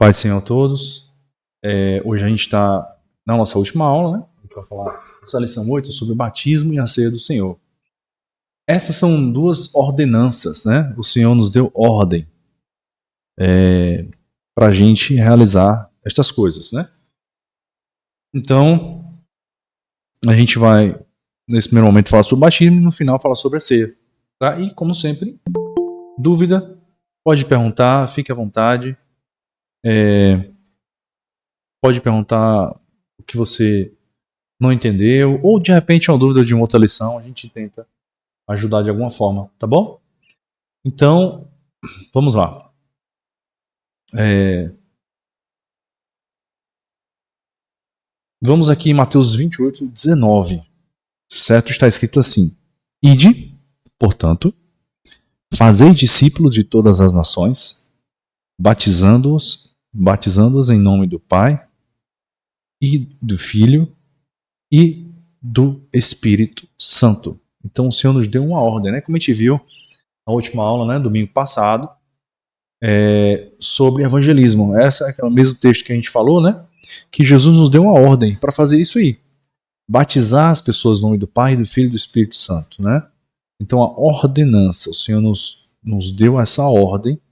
Paz do Senhor a todos. Hoje a gente está na nossa última aula, né? A gente vai falar essa lição 8 sobre o batismo e a ceia do Senhor. Essas são duas ordenanças, né? O Senhor nos deu ordem para a gente realizar estas coisas, né? Então, a gente vai, nesse primeiro momento, falar sobre o batismo e no final falar sobre a ceia. Tá? E, como sempre, dúvida, pode perguntar, fique à vontade. Pode perguntar o que você não entendeu, ou de repente uma dúvida de uma outra lição, a gente tenta ajudar de alguma forma, tá bom? Então, vamos lá. Vamos aqui em Mateus 28, 19. Certo? Está escrito assim: Ide, portanto, fazei discípulos de todas as nações, batizando-os em nome do Pai e do Filho e do Espírito Santo. Então o Senhor nos deu uma ordem, né? Como a gente viu na última aula, né, domingo passado, sobre evangelismo. Esse é o mesmo texto que a gente falou, né? Que Jesus nos deu uma ordem para fazer isso aí. Batizar as pessoas no nome do Pai, do Filho e do Espírito Santo, né? Então a ordenança, o Senhor nos deu essa ordem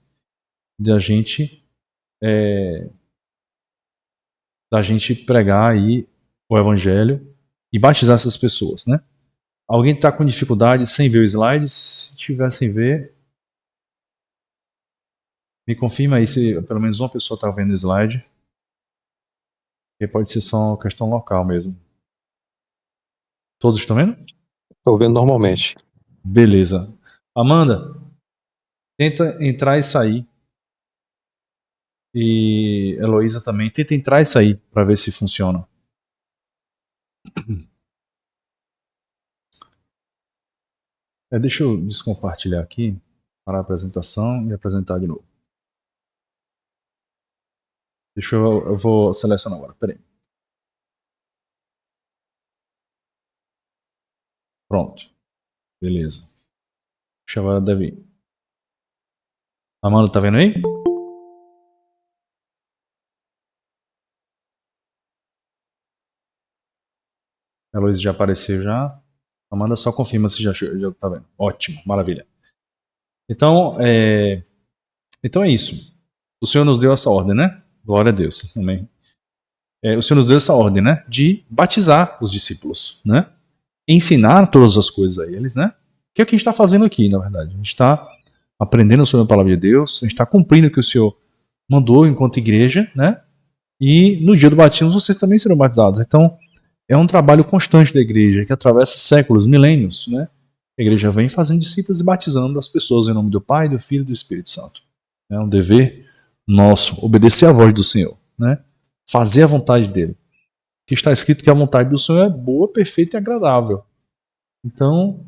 de a gente pregar aí o evangelho e batizar essas pessoas, né? Alguém está com dificuldade sem ver o slide? Se tiver sem ver, me confirma aí se pelo menos uma pessoa está vendo o slide. Porque pode ser só uma questão local mesmo. Todos estão vendo? Estou vendo normalmente. Beleza. Amanda, tenta entrar e sair. E Heloísa também. Tenta entrar e sair para ver se funciona. Deixa eu descompartilhar aqui para a apresentação e apresentar de novo. Eu vou selecionar agora. Peraí. Pronto. Beleza. Deixa eu deve. Amanda, tá vendo aí? A Heloísa já apareceu já. Amanda, só confirma se já tá vendo. Ótimo, maravilha. Então é isso. O Senhor nos deu essa ordem, né? Glória a Deus. Amém. O Senhor nos deu essa ordem, né? De batizar os discípulos, né? Ensinar todas as coisas a eles, né? Que é o que a gente está fazendo aqui, na verdade. A gente está aprendendo sobre a palavra de Deus, a gente está cumprindo o que o Senhor mandou enquanto igreja, né? E no dia do batismo vocês também serão batizados. Então, é um trabalho constante da igreja, que atravessa séculos, milênios, né? A igreja vem fazendo discípulos e batizando as pessoas em nome do Pai, do Filho e do Espírito Santo. É um dever nosso, obedecer à voz do Senhor, né? Fazer a vontade dele. Que está escrito que a vontade do Senhor é boa, perfeita e agradável. Então,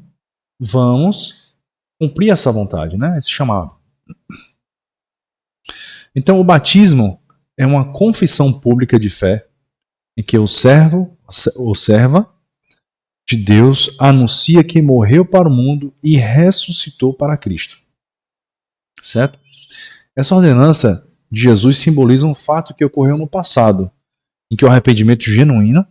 vamos cumprir essa vontade, né? Esse chamado. Então, o batismo é uma confissão pública de fé em que o servo ou serva de Deus anuncia que morreu para o mundo e ressuscitou para Cristo. Certo? Essa ordenança de Jesus simboliza um fato que ocorreu no passado, em que o arrependimento genuíno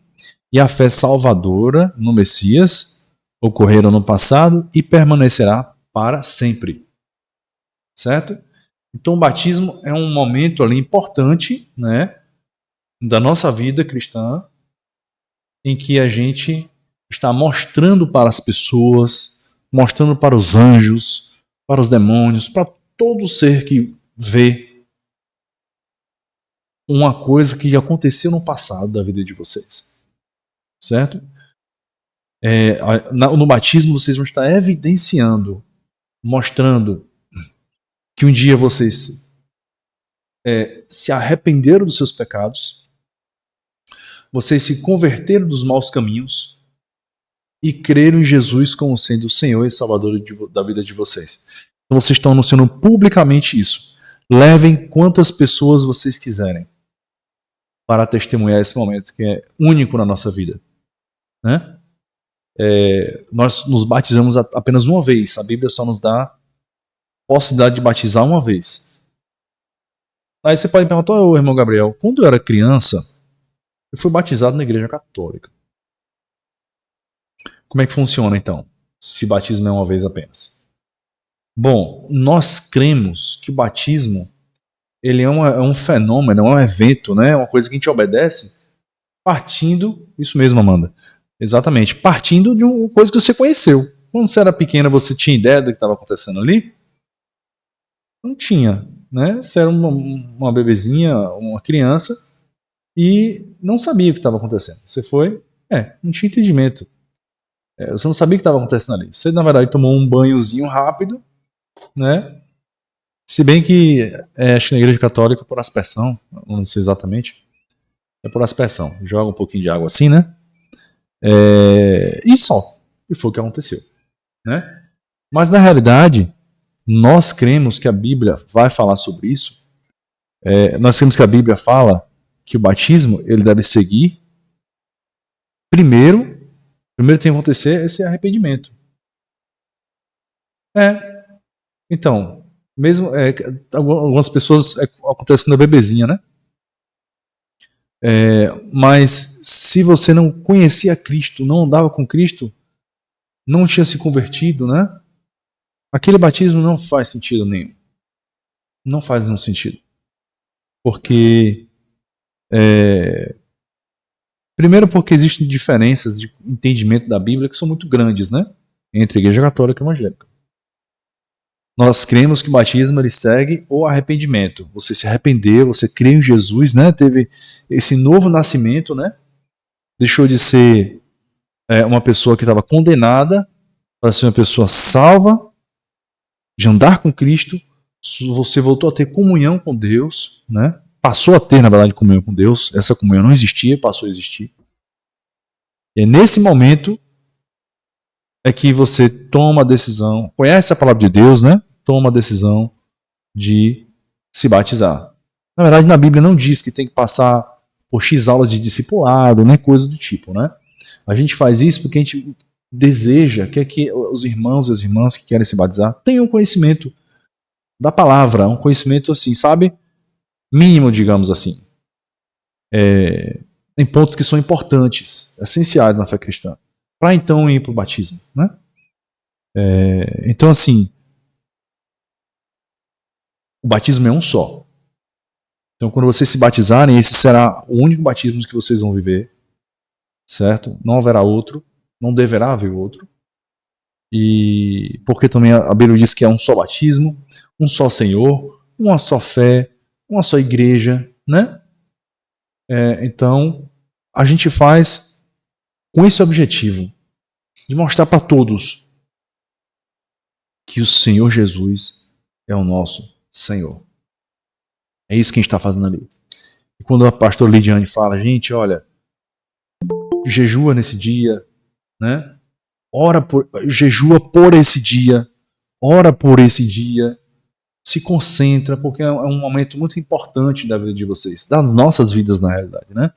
e a fé salvadora no Messias ocorreram no passado e permanecerá para sempre. Certo? Então o batismo é um momento ali importante, né, da nossa vida cristã, em que a gente está mostrando para as pessoas, mostrando para os anjos, para os demônios, para todo ser que vê uma coisa que aconteceu no passado da vida de vocês. Certo? No batismo vocês vão estar evidenciando, mostrando que um dia vocês se arrependeram dos seus pecados, vocês se converteram dos maus caminhos e creram em Jesus como sendo o Senhor e Salvador da vida de vocês. Então vocês estão anunciando publicamente isso. Levem quantas pessoas vocês quiserem para testemunhar esse momento que é único na nossa vida. Né? Nós nos batizamos apenas uma vez. A Bíblia só nos dá a possibilidade de batizar uma vez. Aí você pode perguntar, ô irmão Gabriel, quando eu era criança, eu fui batizado na igreja católica. Como é que funciona então? Se batismo é uma vez apenas. Bom, nós cremos que o batismo ele é um fenômeno, é um evento, né? É uma coisa que a gente obedece partindo, isso mesmo, Amanda, exatamente, partindo de uma coisa que você conheceu. Quando você era pequena, você tinha ideia do que estava acontecendo ali? Não tinha, né? Você era uma bebezinha, uma criança e não sabia o que estava acontecendo. Você foi, não tinha entendimento. Você não sabia o que estava acontecendo ali. Você, na verdade, tomou um banhozinho rápido, né? Se bem que, acho que na igreja católica, por aspersão, não sei exatamente, é por aspersão. Joga um pouquinho de água assim, né? E só. E foi o que aconteceu, né? Mas, na realidade, nós cremos que a Bíblia vai falar sobre isso. Nós cremos que a Bíblia fala que o batismo ele deve seguir. Primeiro tem que acontecer esse arrependimento. Então, mesmo algumas pessoas acontecem na bebezinha, né? Mas se você não conhecia Cristo, não andava com Cristo, não tinha se convertido, né? Aquele batismo não faz sentido nenhum. Não faz nenhum sentido. Porque primeiro porque existem diferenças de entendimento da Bíblia que são muito grandes, né? Entre a Igreja Católica e a Evangélica. Nós cremos que o batismo ele segue o arrependimento. Você se arrependeu, você crê em Jesus, né? Teve esse novo nascimento, né? Deixou de ser uma pessoa que estava condenada para ser uma pessoa salva, de andar com Cristo. Você voltou a ter comunhão com Deus, né? Passou a ter, na verdade, comunhão com Deus. Essa comunhão não existia, passou a existir. E é nesse momento é que você toma a decisão, conhece a palavra de Deus, né? Toma a decisão de se batizar. Na verdade, na Bíblia não diz que tem que passar por X aulas de discipulado, nem coisa do tipo, né? A gente faz isso porque a gente deseja, quer que os irmãos e as irmãs que querem se batizar tenham conhecimento da palavra, um conhecimento assim, sabe? Mínimo, digamos assim. Em pontos que são importantes, essenciais na fé cristã, para então ir para o batismo, né? Então, assim, o batismo é um só. Então, quando vocês se batizarem, esse será o único batismo que vocês vão viver, certo? Não haverá outro, não deverá haver outro. E porque também a Bíblia diz que é um só batismo, um só Senhor, uma só fé, uma só igreja, né? Então, a gente faz com esse objetivo de mostrar para todos que o Senhor Jesus é o nosso Senhor. É isso que a gente está fazendo ali. E quando a pastora Lidiane fala, gente, olha, jejua nesse dia, né? Jejua por esse dia, ora por esse dia, se concentra, porque é um momento muito importante da vida de vocês, das nossas vidas na realidade, né?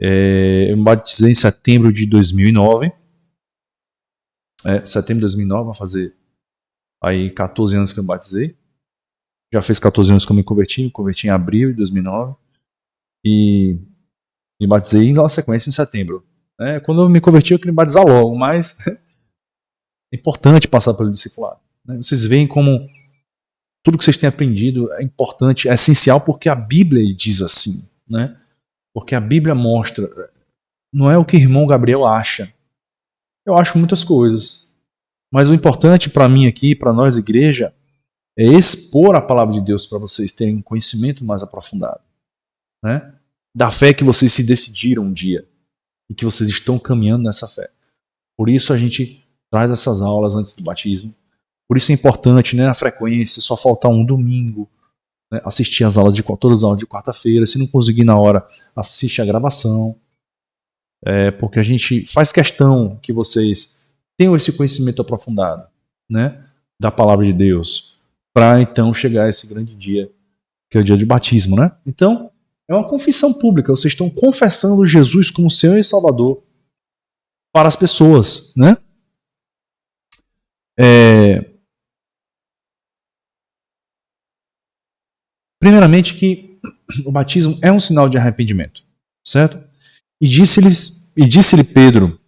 Eu me batizei em setembro de 2009. Setembro de 2009, vai fazer aí 14 anos que eu me batizei. Já fez 14 anos que eu me converti em abril de 2009. E me batizei na sequência em setembro. Quando eu me converti, eu queria me batizar logo, mas é importante passar pelo discipulado. Né? Vocês veem como tudo que vocês têm aprendido é importante, é essencial, porque a Bíblia diz assim, né? Porque a Bíblia mostra, não é o que o irmão Gabriel acha. Eu acho muitas coisas, mas o importante para mim aqui, para nós igreja, é expor a palavra de Deus para vocês terem um conhecimento mais aprofundado, né? Da fé que vocês se decidiram um dia e que vocês estão caminhando nessa fé. Por isso a gente traz essas aulas antes do batismo. Por isso é importante, né, a frequência, só faltar um domingo, né, assistir todas as aulas de quarta-feira. Se não conseguir na hora, assiste a gravação. Porque a gente faz questão que vocês tenham esse conhecimento aprofundado, né, da palavra de Deus, para então chegar a esse grande dia, que é o dia de batismo, né? Então, é uma confissão pública. Vocês estão confessando Jesus como Senhor e Salvador para as pessoas, né? Primeiramente que o batismo é um sinal de arrependimento, certo? E disse-lhe Pedro,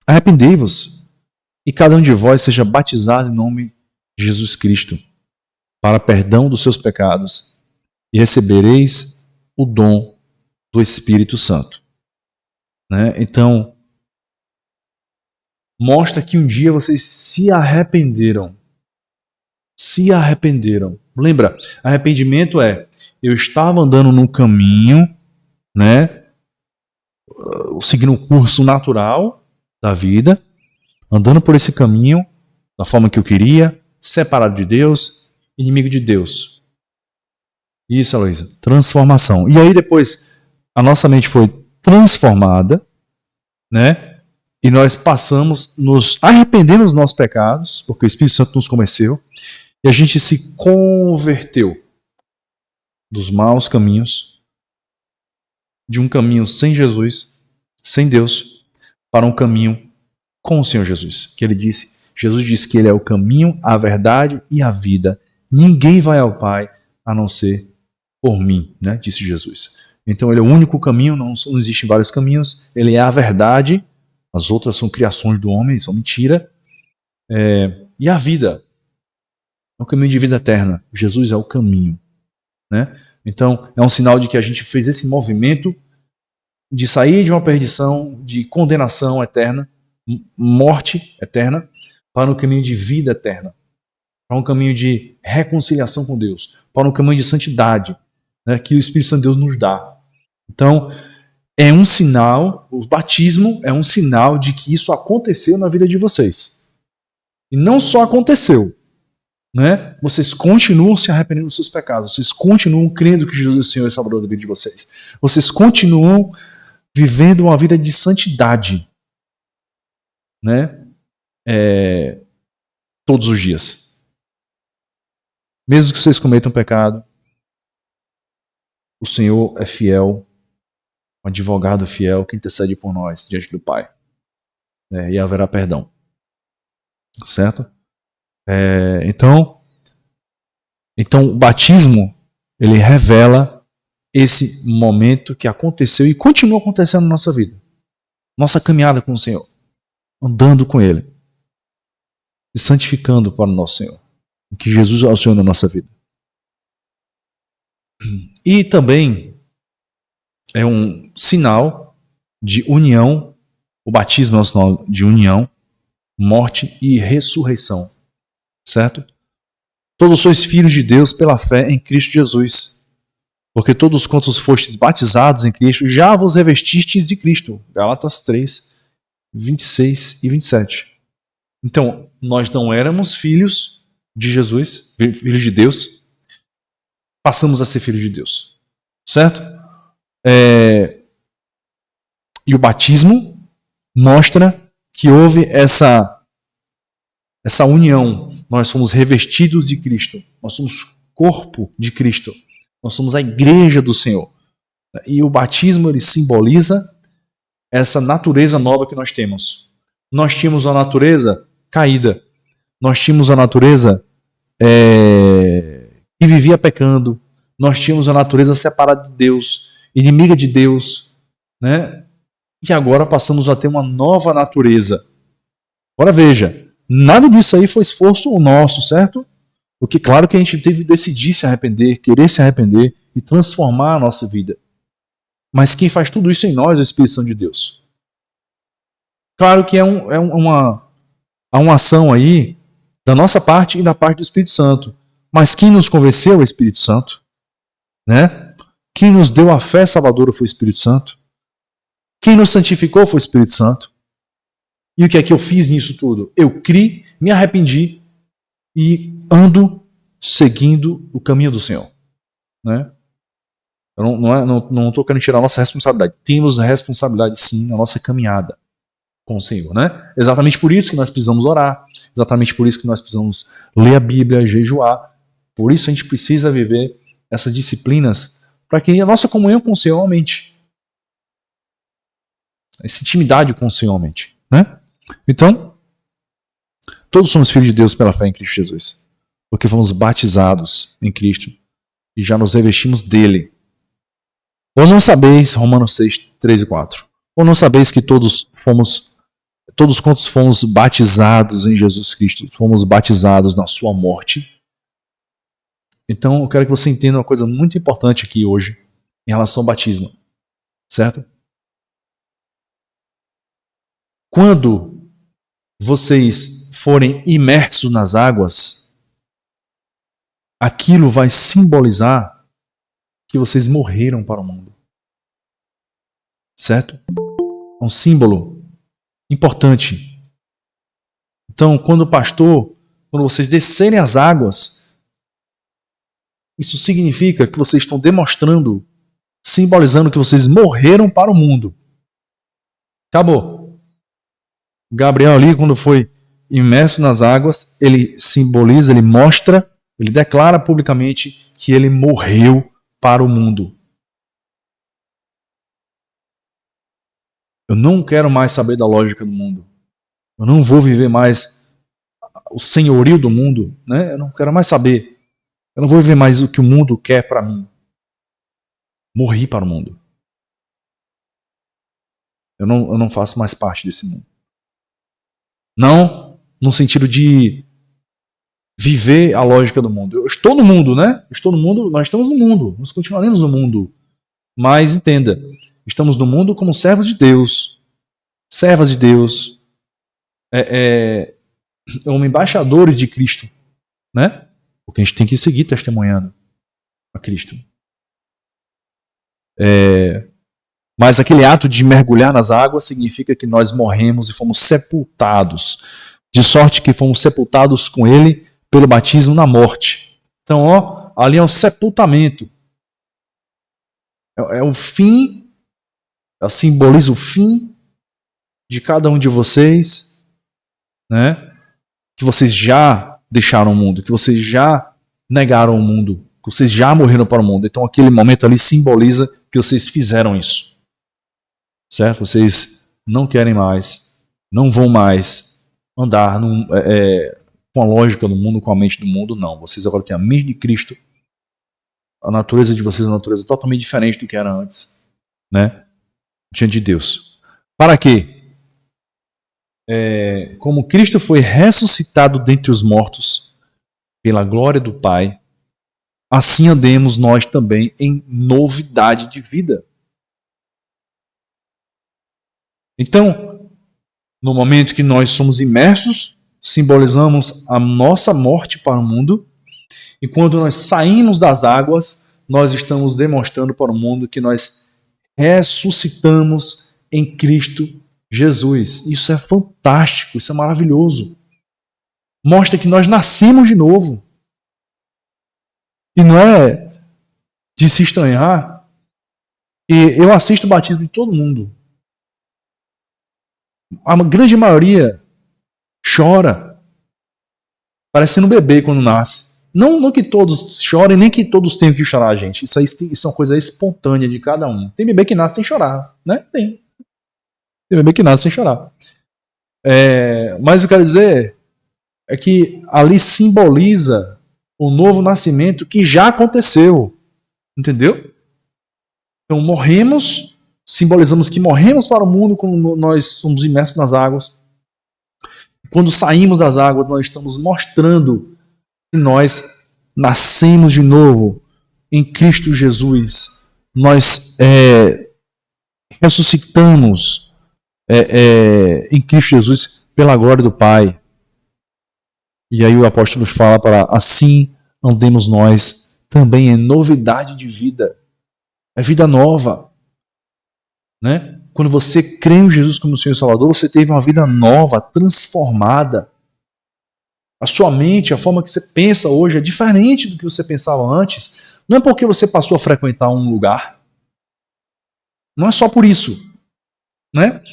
arrependei-vos, e cada um de vós seja batizado em nome de Jesus Cristo, para perdão dos seus pecados, e recebereis o dom do Espírito Santo. Né? Então, mostra que um dia vocês se arrependeram. Se arrependeram. Lembra, arrependimento é, eu estava andando num caminho, né, seguindo um curso natural da vida, andando por esse caminho, da forma que eu queria, separado de Deus, inimigo de Deus. Isso, Heloísa, transformação. E aí depois, a nossa mente foi transformada, né, e nós passamos, nos arrependendo dos nossos pecados, porque o Espírito Santo nos convenceu, e a gente se converteu dos maus caminhos, de um caminho sem Jesus, sem Deus, para um caminho com o Senhor Jesus. Que Jesus disse que Ele é o caminho, a verdade e a vida. Ninguém vai ao Pai a não ser por mim, né? Disse Jesus. Então Ele é o único caminho, não existem vários caminhos. Ele é a verdade, as outras são criações do homem, são mentira. E a vida é o caminho de vida eterna. Jesus é o caminho, né? Então, é um sinal de que a gente fez esse movimento de sair de uma perdição, de condenação eterna, morte eterna, para um caminho de vida eterna, para um caminho de reconciliação com Deus, para um caminho de santidade, né, que o Espírito Santo de Deus nos dá. Então, é um sinal, o batismo é um sinal de que isso aconteceu na vida de vocês. E não só aconteceu, né? Vocês continuam se arrependendo dos seus pecados, vocês continuam crendo que Jesus é o Senhor e Salvador da vida de vocês. Vocês continuam vivendo uma vida de santidade, né? Todos os dias. Mesmo que vocês cometam pecado, o Senhor é fiel, um advogado fiel que intercede por nós diante do Pai. E haverá perdão. Certo? Então o batismo, ele revela esse momento que aconteceu e continua acontecendo na nossa vida. Nossa caminhada com o Senhor. Andando com Ele. Se santificando para o nosso Senhor. Que Jesus é o Senhor na nossa vida. E também é um sinal de união. O batismo é um sinal de união, morte e ressurreição. Certo? Todos sois filhos de Deus pela fé em Cristo Jesus. Porque todos quantos fostes batizados em Cristo, já vos revestistes de Cristo. Gálatas 3, 26 e 27. Então, nós não éramos filhos de Jesus, filhos de Deus, passamos a ser filhos de Deus. Certo? E o batismo mostra que houve essa união. Nós somos revestidos de Cristo. Nós somos corpo de Cristo. Nós somos a igreja do Senhor. E o batismo, ele simboliza essa natureza nova que nós temos. Nós tínhamos uma natureza caída. Nós tínhamos a natureza que vivia pecando. Nós tínhamos a natureza separada de Deus, inimiga de Deus, né? E agora passamos a ter uma nova natureza. Agora veja, nada disso aí foi esforço nosso, certo? Porque claro que a gente teve que decidir se arrepender, querer se arrepender e transformar a nossa vida. Mas quem faz tudo isso em nós é o Espírito Santo de Deus. Claro que há uma ação aí da nossa parte e da parte do Espírito Santo. Mas quem nos convenceu é o Espírito Santo, né? Quem nos deu a fé salvadora foi o Espírito Santo. Quem nos santificou foi o Espírito Santo. E o que é que eu fiz nisso tudo? Eu criei, me arrependi e ando seguindo o caminho do Senhor. Né? Eu não estou querendo tirar a nossa responsabilidade. Temos a responsabilidade sim na nossa caminhada com o Senhor. Né? Exatamente por isso que nós precisamos orar. Exatamente por isso que nós precisamos ler a Bíblia, jejuar. Por isso a gente precisa viver essas disciplinas para que a nossa comunhão com o Senhor aumente. Essa intimidade com o Senhor aumente. Né? Então, todos somos filhos de Deus pela fé em Cristo Jesus. Porque fomos batizados em Cristo e já nos revestimos dele. Ou não sabeis, Romanos 6, 3 e 4, ou não sabeis que todos quantos fomos batizados em Jesus Cristo, fomos batizados na sua morte. Então eu quero que você entenda uma coisa muito importante aqui hoje, em relação ao batismo, certo? Quando vocês forem imersos nas águas, aquilo vai simbolizar que vocês morreram para o mundo. Certo? É um símbolo importante. Então, quando vocês descerem as águas, isso significa que vocês estão demonstrando, simbolizando que vocês morreram para o mundo. Acabou. Gabriel ali, quando foi imerso nas águas, ele simboliza, ele mostra, ele declara publicamente que ele morreu para o mundo. Eu não quero mais saber da lógica do mundo. Eu não vou viver mais o senhorio do mundo, né? Eu não quero mais saber. Eu não vou viver mais o que o mundo quer para mim. Morri para o mundo. Eu não faço mais parte desse mundo. Não no sentido de viver a lógica do mundo. Eu estou no mundo, né? Estou no mundo, nós estamos no mundo. Nós continuaremos no mundo. Mas entenda, estamos no mundo como servos de Deus. Servas de Deus. Como embaixadores de Cristo. Né? Porque a gente tem que seguir testemunhando a Cristo. Mas aquele ato de mergulhar nas águas significa que nós morremos e fomos sepultados. De sorte que fomos sepultados com ele pelo batismo na morte. Então, ali é o sepultamento. É o fim, simboliza o fim de cada um de vocês, né? Que vocês já deixaram o mundo, que vocês já negaram o mundo, que vocês já morreram para o mundo. Então aquele momento ali simboliza que vocês fizeram isso. Certo? Vocês não querem mais, não vão mais andar com a lógica do mundo, com a mente do mundo, não. Vocês agora têm a mente de Cristo. A natureza de vocês é uma natureza totalmente diferente do que era antes, né? Diante de Deus. Para quê? Como Cristo foi ressuscitado dentre os mortos pela glória do Pai, assim andemos nós também em novidade de vida. Então, no momento que nós somos imersos, simbolizamos a nossa morte para o mundo, e quando nós saímos das águas, nós estamos demonstrando para o mundo que nós ressuscitamos em Cristo Jesus. Isso é fantástico, isso é maravilhoso. Mostra que nós nascemos de novo. E não é de se estranhar. E eu assisto o batismo de todo mundo. A grande maioria chora, parecendo um bebê quando nasce. Não que todos chorem, nem que todos tenham que chorar, gente. Isso é uma coisa espontânea de cada um. Tem bebê que nasce sem chorar, né? Tem bebê que nasce sem chorar. Mas eu quero dizer é que ali simboliza o novo nascimento que já aconteceu. Entendeu? Então morremos, simbolizamos que morremos para o mundo quando nós somos imersos nas águas. Quando saímos das águas, nós estamos mostrando que nós nascemos de novo em Cristo Jesus. Nós ressuscitamos em Cristo Jesus pela glória do Pai. E aí o apóstolo nos fala para assim andemos nós também em novidade de vida. É vida nova. Né? Quando você crê em Jesus como Senhor e Salvador, você teve uma vida nova, transformada. A sua mente, a forma que você pensa hoje é diferente do que você pensava antes. Não é porque você passou a frequentar um lugar. Não é só por isso. Né?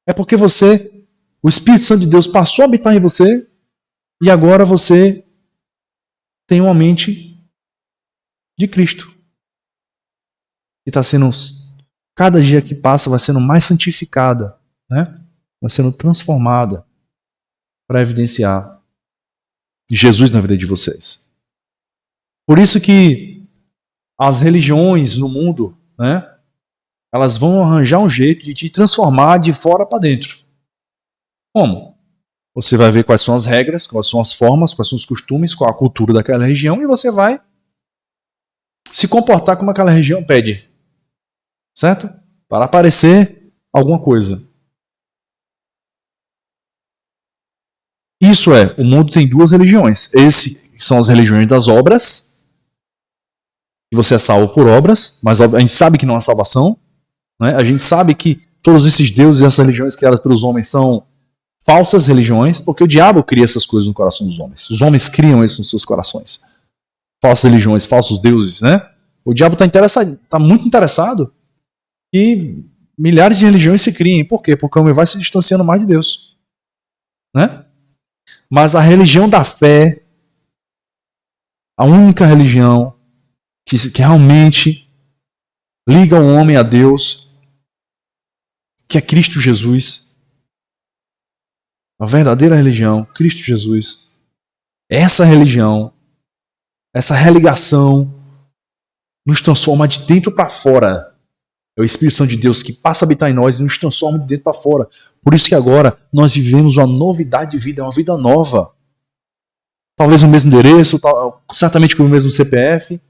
É porque o Espírito Santo de Deus passou a habitar em você e agora você tem uma mente de Cristo. E está sendo, cada dia que passa vai sendo mais santificada, né? Vai sendo transformada para evidenciar Jesus na vida de vocês. Por isso que as religiões no mundo, né, elas vão arranjar um jeito de te transformar de fora para dentro. Como? Você vai ver quais são as regras, quais são as formas, quais são os costumes, qual a cultura daquela região, e você vai se comportar como aquela região pede. Certo? Para aparecer alguma coisa. Isso é, o mundo tem duas religiões. Esse são as religiões das obras, que você é salvo por obras, mas a gente sabe que não há salvação, né? A gente sabe que todos esses deuses e essas religiões criadas pelos homens são falsas religiões, porque o diabo cria essas coisas no coração dos homens. Os homens criam isso nos seus corações. Falsas religiões, falsos deuses, né? O diabo está muito interessado que milhares de religiões se criem. Por quê? Porque o homem vai se distanciando mais de Deus, né? Mas a religião da fé, a única religião que realmente liga o homem a Deus, que é Cristo Jesus, a verdadeira religião, Cristo Jesus, essa religião, essa religação nos transforma de dentro para fora. É o Espírito Santo de Deus que passa a habitar em nós e nos transforma de dentro para fora. Por isso que agora nós vivemos uma novidade de vida, uma vida nova. Talvez o mesmo endereço, certamente com o mesmo CPF,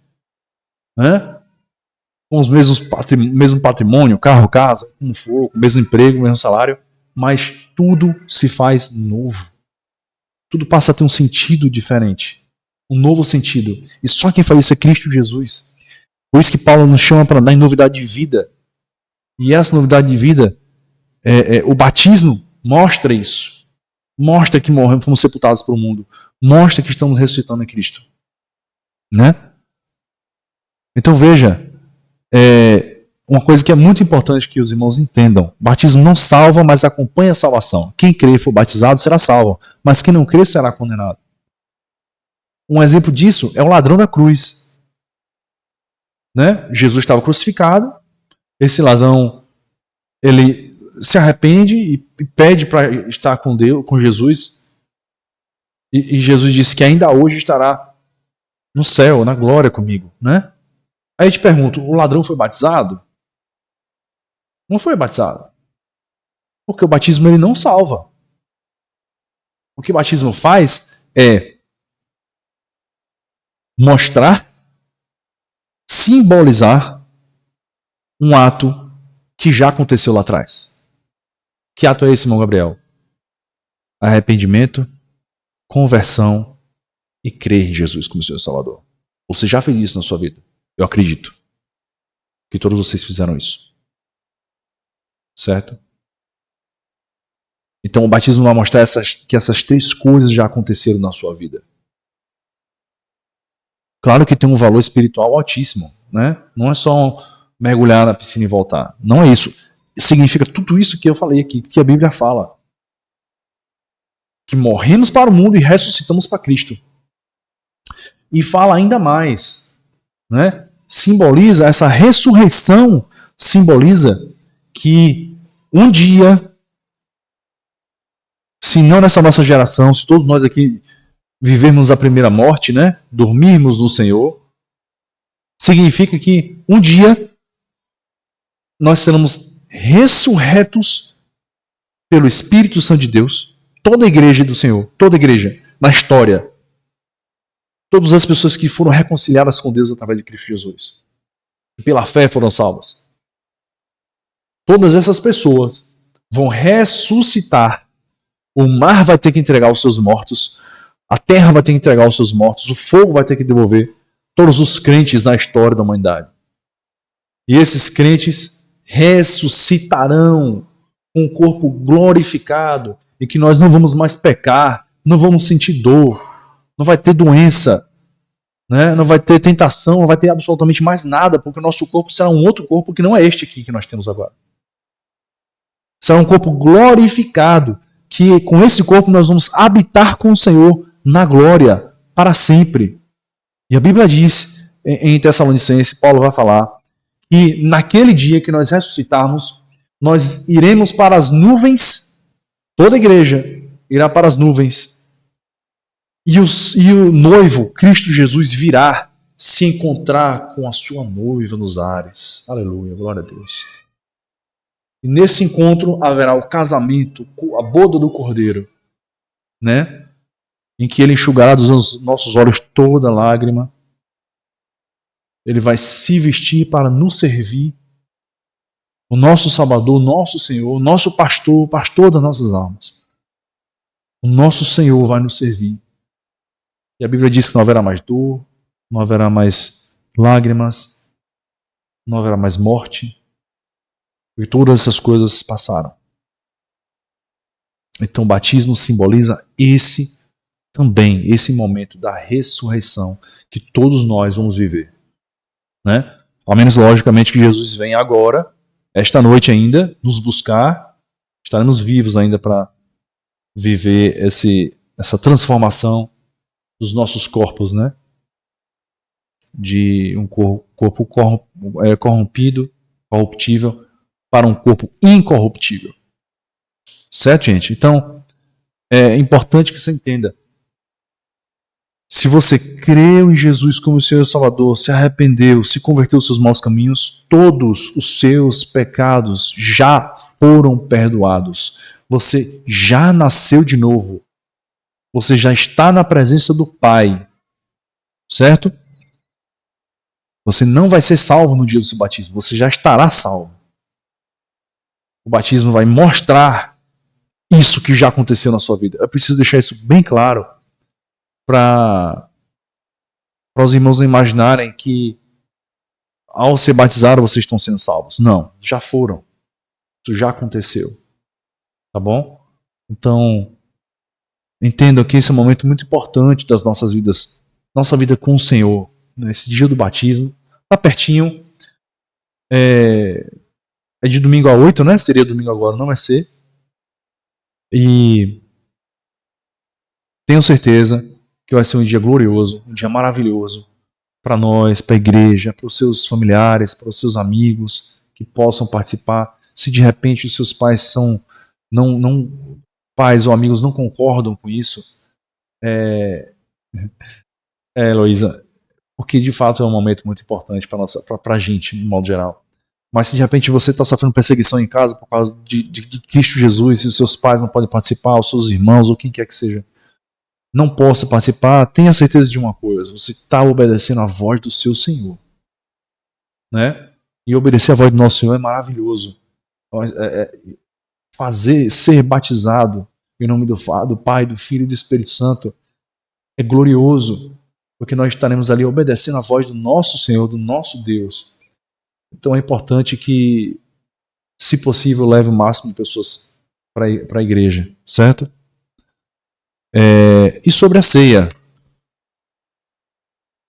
né? Com os mesmo patrimônio, carro, casa, como for, com o mesmo emprego, o mesmo salário, mas tudo se faz novo. Tudo passa a ter um sentido diferente. Um novo sentido. E só quem faz isso é Cristo Jesus. Por isso que Paulo nos chama para andar em novidade de vida. E essa novidade de vida, o batismo mostra isso. Mostra que morremos, fomos sepultados pelo mundo. Mostra que estamos ressuscitando em Cristo. Né? Então veja, uma coisa que é muito importante que os irmãos entendam. Batismo não salva, mas acompanha a salvação. Quem crer e for batizado será salvo, mas quem não crer será condenado. Um exemplo disso é o ladrão da cruz. Né? Jesus estava crucificado, esse ladrão ele se arrepende e pede para estar com Deus, com Jesus, e Jesus disse que ainda hoje estará no céu, na glória comigo. Né? Aí eu te pergunto, o ladrão foi batizado? Não foi batizado. Porque o batismo ele não salva. O que o batismo faz é mostrar, simbolizar um ato que já aconteceu lá atrás. Que ato é esse, irmão Gabriel? Arrependimento, conversão e crer em Jesus como Senhor e Salvador. Você já fez isso na sua vida? Eu acredito que todos vocês fizeram isso. Certo? Então o batismo vai mostrar que essas três coisas já aconteceram na sua vida. Claro que tem um valor espiritual altíssimo, né? Não é só mergulhar na piscina e voltar. Não é isso. Significa tudo isso que eu falei aqui, que a Bíblia fala. Que morremos para o mundo e ressuscitamos para Cristo. E fala ainda mais, né? Simboliza essa ressurreição, simboliza que um dia, se não nessa nossa geração, se todos nós aqui vivermos a primeira morte, né? Dormirmos no Senhor, significa que um dia nós seremos ressurretos pelo Espírito Santo de Deus, toda a igreja do Senhor, toda a igreja, na história, todas as pessoas que foram reconciliadas com Deus através de Cristo Jesus, que pela fé foram salvas. Todas essas pessoas vão ressuscitar. O mar vai ter que entregar os seus mortos, a terra vai ter que entregar os seus mortos, o fogo vai ter que devolver todos os crentes na história da humanidade. E esses crentes ressuscitarão com um corpo glorificado e que nós não vamos mais pecar, não vamos sentir dor, não vai ter doença, né? Não vai ter tentação, não vai ter absolutamente mais nada, porque o nosso corpo será um outro corpo que não é este aqui que nós temos agora. Será um corpo glorificado, que com esse corpo nós vamos habitar com o Senhor na glória, para sempre. E a Bíblia diz, em Tessalonicenses, Paulo vai falar, que naquele dia que nós ressuscitarmos, nós iremos para as nuvens, toda a igreja irá para as nuvens, e o noivo, Cristo Jesus, virá se encontrar com a sua noiva nos ares. Aleluia, glória a Deus. E nesse encontro haverá o casamento, a boda do Cordeiro, né? Em que ele enxugará dos nossos olhos toda lágrima. Ele vai se vestir para nos servir. O nosso Salvador, o nosso Senhor, o nosso pastor, o pastor das nossas almas. O nosso Senhor vai nos servir. E a Bíblia diz que não haverá mais dor, não haverá mais lágrimas, não haverá mais morte. E todas essas coisas passaram. Então o batismo simboliza esse momento da ressurreição que todos nós vamos viver. Né? Ao menos logicamente que Jesus vem agora, esta noite ainda, nos buscar. Estaremos vivos ainda para viver essa transformação dos nossos corpos, né? De um corpo corrompido, corruptível, para um corpo incorruptível. Certo, gente? Então, é importante que você entenda. Se você creu em Jesus como Senhor e Salvador, se arrependeu, se converteu dos seus maus caminhos, todos os seus pecados já foram perdoados. Você já nasceu de novo. Você já está na presença do Pai. Certo? Você não vai ser salvo no dia do seu batismo. Você já estará salvo. O batismo vai mostrar isso que já aconteceu na sua vida. Eu preciso deixar isso bem claro para os irmãos não imaginarem que ao ser batizado vocês estão sendo salvos. Não, já foram. Isso já aconteceu. Tá bom? Então, entendam que esse é um momento muito importante das nossas vidas. Nossa vida com o Senhor. Esse dia do batismo. Tá pertinho. É de domingo a 8, né? Seria domingo agora, não vai ser. E tenho certeza que vai ser um dia glorioso, um dia maravilhoso para nós, para a igreja, para os seus familiares, para os seus amigos que possam participar. Se de repente os seus pais pais ou amigos não concordam com isso, Heloísa, porque de fato é um momento muito importante para a gente, de modo geral. Mas se de repente você está sofrendo perseguição em casa por causa de Cristo Jesus, e seus pais não podem participar, os seus irmãos, ou quem quer que seja, não possa participar, tenha certeza de uma coisa: você está obedecendo a voz do seu Senhor. Né? E obedecer a voz do nosso Senhor é maravilhoso. Ser batizado em nome do Pai, do Filho e do Espírito Santo é glorioso, porque nós estaremos ali obedecendo a voz do nosso Senhor, do nosso Deus. Então é importante que, se possível, leve o máximo de pessoas para a igreja, certo? E sobre a ceia.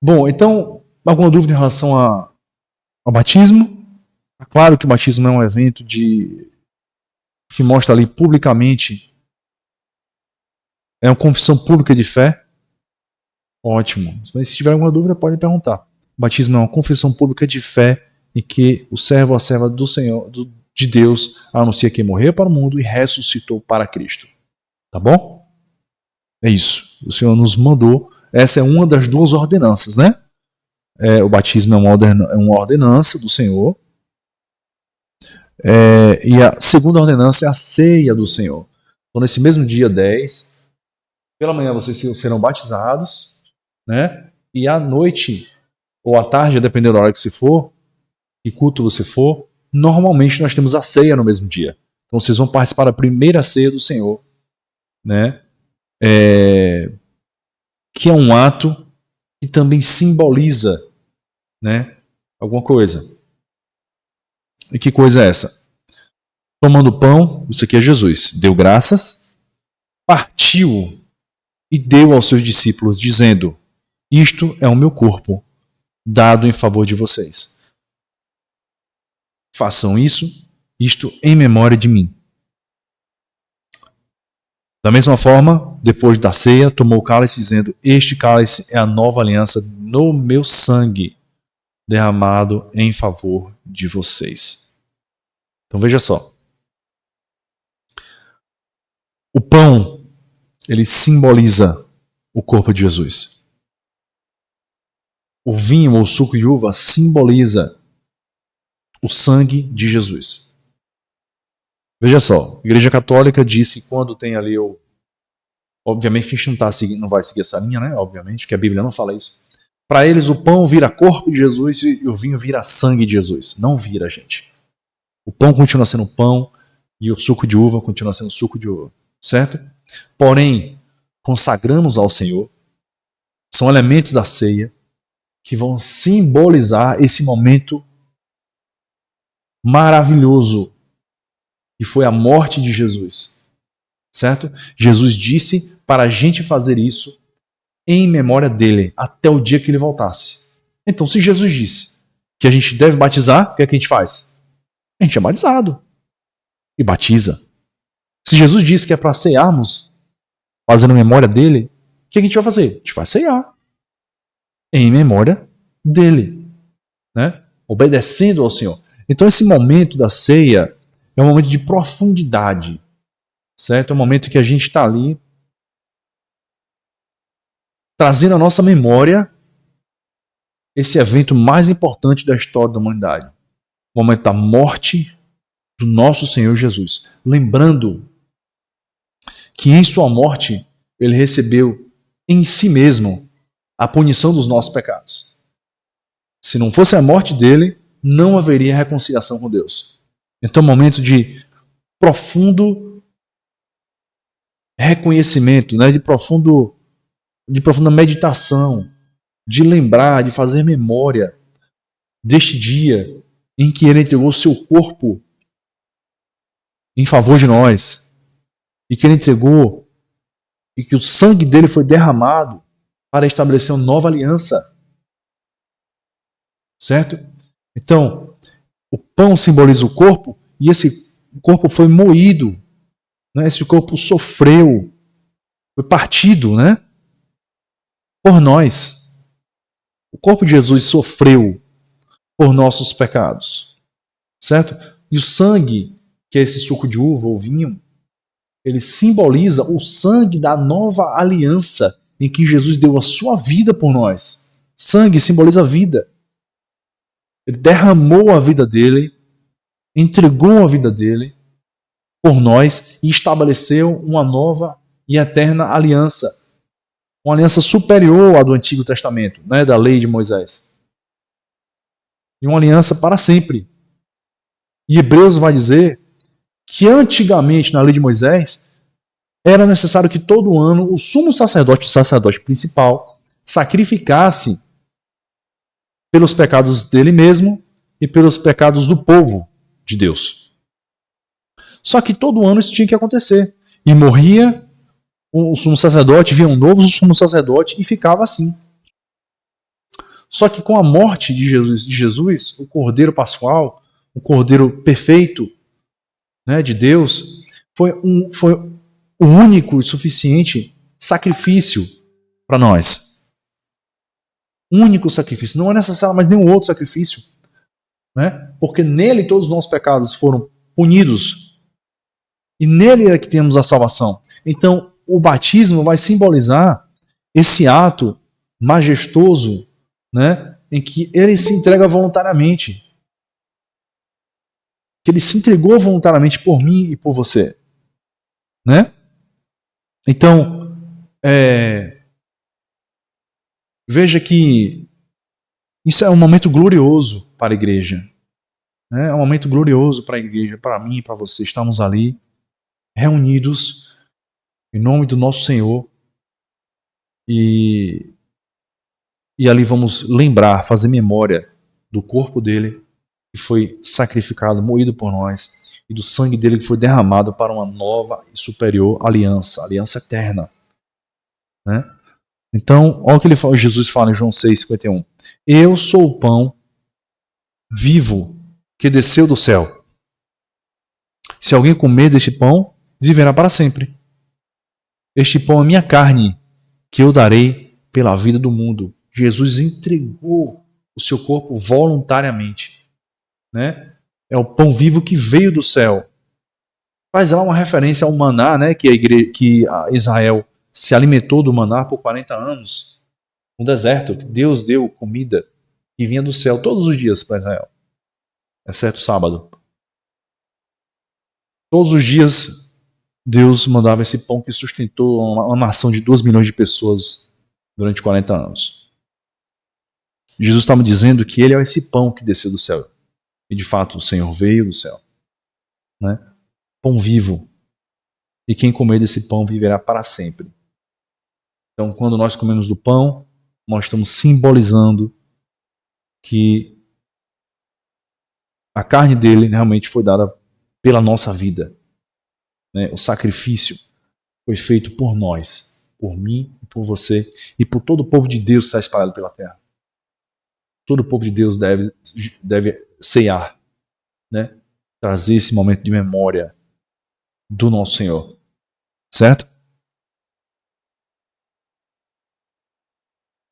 Bom, então, alguma dúvida em relação ao batismo? É claro que o batismo é um evento que mostra ali publicamente, é uma confissão pública de fé. Ótimo. Mas se tiver alguma dúvida, pode perguntar. O batismo é uma confissão pública de fé em que o servo ou a serva do Senhor, de Deus, anuncia que morreu para o mundo e ressuscitou para Cristo. Tá bom? É isso. O Senhor nos mandou. Essa é uma das duas ordenanças, né? O batismo é uma ordenança do Senhor. E a segunda ordenança é a ceia do Senhor. Então, nesse mesmo dia 10, pela manhã vocês serão batizados, né? E à noite, ou à tarde, dependendo da hora que você for, que culto você for, normalmente nós temos a ceia no mesmo dia. Então vocês vão participar da primeira ceia do Senhor, né? Que é um ato que também simboliza, né, alguma coisa. E que coisa é essa? Tomando pão, isso aqui é Jesus, deu graças, partiu e deu aos seus discípulos, dizendo: isto é o meu corpo, dado em favor de vocês. Façam isto em memória de mim. Da mesma forma, depois da ceia, tomou o cálice, dizendo: este cálice é a nova aliança no meu sangue, derramado em favor de vocês. Então veja só. O pão, ele simboliza o corpo de Jesus. o vinho ou suco de uva simboliza o sangue de Jesus. Veja só, a Igreja Católica disse que quando tem ali o... Obviamente que a gente não vai seguir essa linha, né? Obviamente, que a Bíblia não fala isso. Para eles, o pão vira corpo de Jesus e o vinho vira sangue de Jesus. Não vira, gente. O pão continua sendo pão e o suco de uva continua sendo suco de uva. Certo? Porém, consagramos ao Senhor. São elementos da ceia que vão simbolizar esse momento maravilhoso que foi a morte de Jesus. Certo? Jesus disse para a gente fazer isso em memória dele, até o dia que ele voltasse. Então, se Jesus disse que a gente deve batizar, o que é que a gente faz? A gente é batizado e batiza. Se Jesus disse que é para cearmos, fazendo memória dele, o que a gente vai fazer? A gente vai cear em memória dele, né? Obedecendo ao Senhor. Então, esse momento da ceia é um momento de profundidade, certo? É um momento que a gente está ali trazendo à nossa memória esse evento mais importante da história da humanidade. O momento da morte do nosso Senhor Jesus. Lembrando que em sua morte ele recebeu em si mesmo a punição dos nossos pecados. Se não fosse a morte dele, não haveria reconciliação com Deus. Então é um momento de profundo reconhecimento, né? de profunda meditação, de lembrar, de fazer memória deste dia em que ele entregou o seu corpo em favor de nós, e que ele entregou, e que o sangue dele foi derramado para estabelecer uma nova aliança. Certo? Então, o pão simboliza o corpo, e esse corpo foi moído, né? Esse corpo sofreu, foi partido, né? Por nós. O corpo de Jesus sofreu por nossos pecados. Certo? E o sangue, que é esse suco de uva ou vinho, ele simboliza o sangue da nova aliança em que Jesus deu a sua vida por nós. Sangue simboliza a vida. Ele derramou a vida dele, entregou a vida dele por nós e estabeleceu uma nova e eterna aliança. Uma aliança superior à do Antigo Testamento, né, da lei de Moisés. E uma aliança para sempre. E Hebreus vai dizer que antigamente, na lei de Moisés, era necessário que todo ano o sumo sacerdote, o sacerdote principal, sacrificasse pelos pecados dele mesmo e pelos pecados do povo de Deus. Só que todo ano isso tinha que acontecer. E morria o sumo sacerdote, vinha um novo sumo sacerdote e ficava assim. Só que com a morte de Jesus, o Cordeiro Pascual, o Cordeiro perfeito, né, de Deus, foi o único e suficiente sacrifício para nós. Único sacrifício. Não é necessário mais nenhum outro sacrifício. Né? Porque nele todos os nossos pecados foram punidos. E nele é que temos a salvação. Então, o batismo vai simbolizar esse ato majestoso, né, em que ele se entrega voluntariamente. Que ele se entregou voluntariamente por mim e por você. Né? Então, veja que isso é um momento glorioso para a igreja. Né? É um momento glorioso para a igreja, para mim e para você. Estamos ali, reunidos, em nome do nosso Senhor. E ali vamos lembrar, fazer memória do corpo dele, que foi sacrificado, moído por nós, e do sangue dele que foi derramado para uma nova e superior aliança, aliança eterna. Né? Então, olha o que Jesus fala em João 6,51. Eu sou o pão vivo que desceu do céu. Se alguém comer deste pão, viverá para sempre. Este pão é minha carne, que eu darei pela vida do mundo. Jesus entregou o seu corpo voluntariamente. Né? É o pão vivo que veio do céu. Faz lá uma referência ao maná, né, que Israel se alimentou do maná por 40 anos. no deserto, Deus deu comida que vinha do céu todos os dias para Israel, exceto o sábado. Todos os dias Deus mandava esse pão que sustentou uma nação de 2 milhões de pessoas durante 40 anos. Jesus estava dizendo que ele é esse pão que desceu do céu. E de fato o Senhor veio do céu. Né? Pão vivo. E quem comer desse pão viverá para sempre. Então, quando nós comemos do pão, nós estamos simbolizando que a carne dele realmente foi dada pela nossa vida. Né? O sacrifício foi feito por nós, por mim, por você e por todo o povo de Deus que está espalhado pela terra. Todo o povo de Deus deve ceiar, né? Trazer esse momento de memória do nosso Senhor. Certo?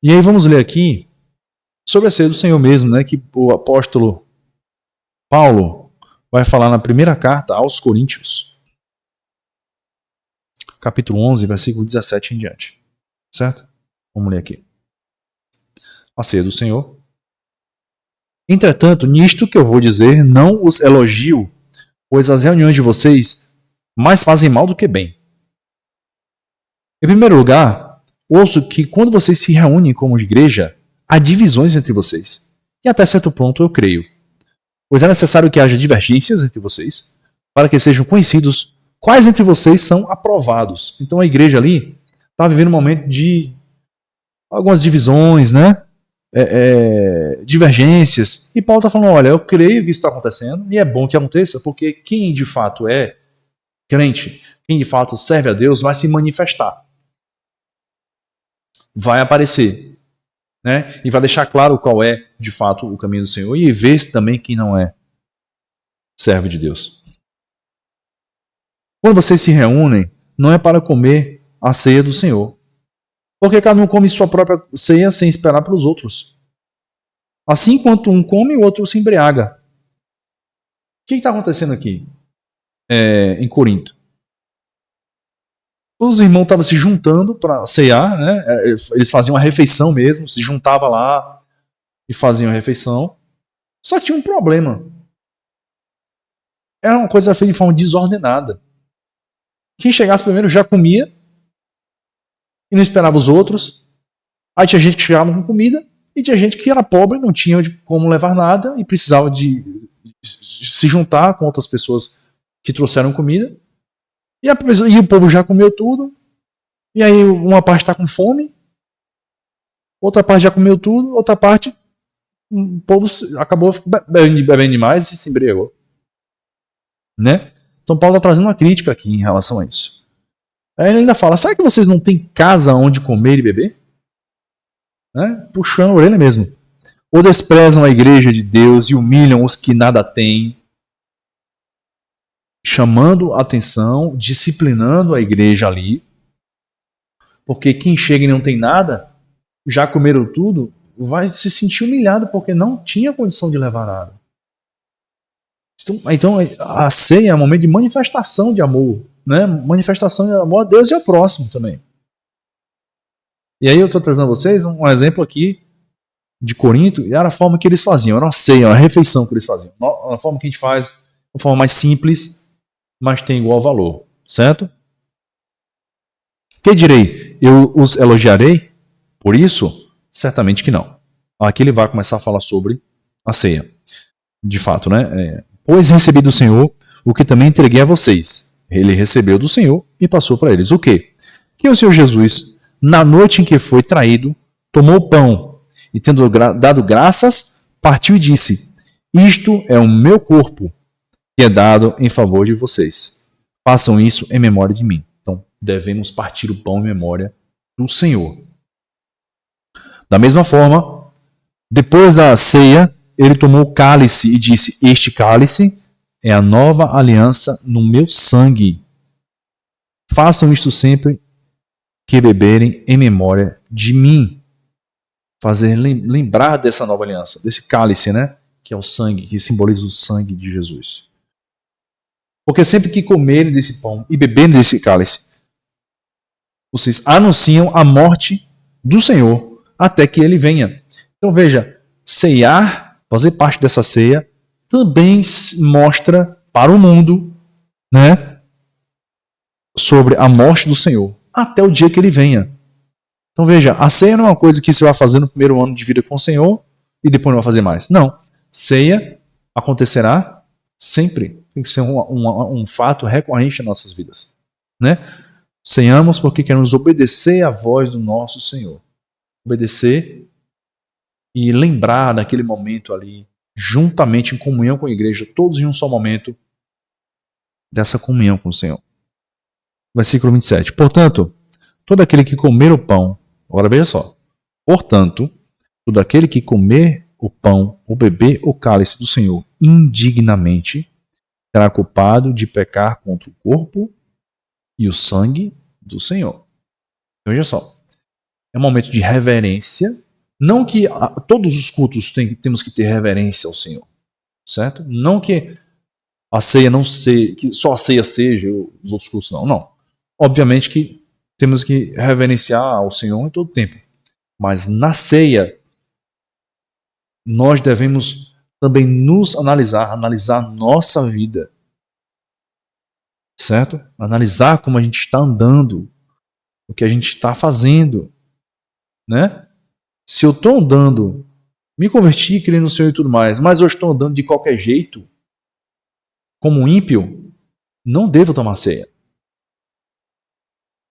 E aí vamos ler aqui sobre a ceia do Senhor mesmo, né? Que o apóstolo Paulo vai falar na primeira carta aos Coríntios, capítulo 11, versículo 17 em diante. Certo? Vamos ler aqui. A ceia do Senhor. Entretanto, nisto que eu vou dizer, não os elogio, pois as reuniões de vocês mais fazem mal do que bem. Em primeiro lugar, ouço que quando vocês se reúnem como igreja, há divisões entre vocês. E até certo ponto eu creio. Pois é necessário que haja divergências entre vocês, para que sejam conhecidos quais entre vocês são aprovados. Então a igreja ali está vivendo um momento de algumas divisões, né? Divergências. E Paulo está falando, olha, eu creio que isso está acontecendo, e é bom que aconteça, porque quem de fato é crente, quem de fato serve a Deus, vai se manifestar. Vai aparecer. Né? E vai deixar claro qual é, de fato, o caminho do Senhor. E ver também quem não é servo de Deus. Quando vocês se reúnem, não é para comer a ceia do Senhor. Porque cada um come sua própria ceia sem esperar pelos outros. Assim, quanto um come, o outro se embriaga. O que está acontecendo aqui em Corinto? Os irmãos estavam se juntando para ceiar, né? Eles faziam uma refeição mesmo, se juntavam lá e faziam a refeição. Só que tinha um problema. Era uma coisa feita de forma desordenada. Quem chegasse primeiro já comia e não esperava os outros. Aí tinha gente que chegava com comida e tinha gente que era pobre, não tinha como levar nada e precisava de se juntar com outras pessoas que trouxeram comida. E o povo já comeu tudo. E aí uma parte está com fome, outra parte já comeu tudo, outra parte o povo acabou bebendo demais e se embriagou. Né? Então Paulo está trazendo uma crítica aqui em relação a isso. Aí ele ainda fala, sabe que vocês não têm casa onde comer e beber? Né? Puxando a orelha mesmo. Ou desprezam a igreja de Deus e humilham os que nada têm, chamando a atenção, disciplinando a igreja ali, porque quem chega e não tem nada, já comeram tudo, vai se sentir humilhado porque não tinha condição de levar nada. Então a ceia é um momento de manifestação de amor, né? Manifestação de amor a Deus e ao próximo também. E aí eu estou trazendo a vocês um exemplo aqui de Corinto, e era a forma que eles faziam, era uma ceia, uma refeição que eles faziam. A forma que a gente faz, uma forma mais simples, mas tem igual valor, certo? Que direi? Eu os elogiarei por isso? Certamente que não. Aqui ele vai começar a falar sobre a ceia. De fato, né? Pois recebi do Senhor o que também entreguei a vocês. Ele recebeu do Senhor e passou para eles. O quê? Que o Senhor Jesus, na noite em que foi traído, tomou o pão e, tendo dado graças, partiu e disse: isto é o meu corpo, que é dado em favor de vocês. Façam isso em memória de mim. Então, devemos partir o pão em memória do Senhor. Da mesma forma, depois da ceia, ele tomou o cálice e disse: este cálice é a nova aliança no meu sangue. Façam isto sempre que beberem em memória de mim. Fazer lembrar dessa nova aliança, desse cálice, né? Que é o sangue, que simboliza o sangue de Jesus. Porque sempre que comerem desse pão e beberem desse cálice, vocês anunciam a morte do Senhor até que ele venha. Então veja, ceiar, fazer parte dessa ceia, também mostra para o mundo, né, sobre a morte do Senhor, até o dia que ele venha. Então veja, a ceia não é uma coisa que você vai fazer no primeiro ano de vida com o Senhor e depois não vai fazer mais. Não. Ceia acontecerá sempre. Tem que ser um fato recorrente em nossas vidas. Né? Ceiamos porque queremos obedecer à voz do nosso Senhor. Obedecer e lembrar daquele momento ali, juntamente em comunhão com a igreja, todos em um só momento, dessa comunhão com o Senhor. Versículo 27. Portanto, todo aquele que comer o pão, agora veja só. Portanto, todo aquele que comer o pão ou beber o cálice do Senhor indignamente será culpado de pecar contra o corpo e o sangue do Senhor. Veja só. É um momento de reverência. Não que todos os cultos temos que ter reverência ao Senhor. Certo? Não que a ceia não seja, que só a ceia seja, os outros cultos não. Não. Obviamente que temos que reverenciar ao Senhor em todo tempo. Mas na ceia, nós devemos também nos analisar nossa vida. Certo? Analisar como a gente está andando, o que a gente está fazendo. Né? Se eu estou andando, me converti, crendo no Senhor e tudo mais, mas eu estou andando de qualquer jeito, como um ímpio, não devo tomar ceia.